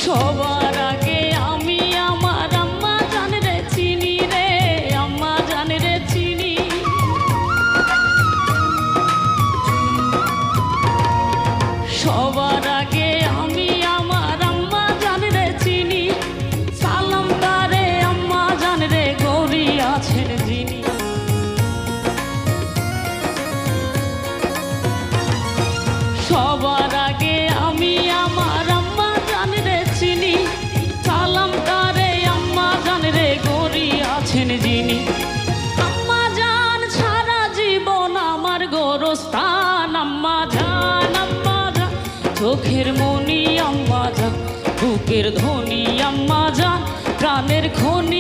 সবার আগে আমি আমার আম্মা জান রে চিনি রে, আম্মা জান রে চিনি। সবার আগে আমি আমার আম্মা জান রে চিনি, সালাম তারে আম্মা জান রে গৌরী আছেন যিনি। সবার আগে আমি আমার আম্মা জান রে চিনি, সালাম তারে আম্মা জান রে গৌরী আছেন যিনি। আম্মা জান সারা জীবন আমার গোরস্থান, আম্মা জান চোখের মনি আম্মা জান, বুকের ধ্বনি আম্মা জান, প্রাণের খনি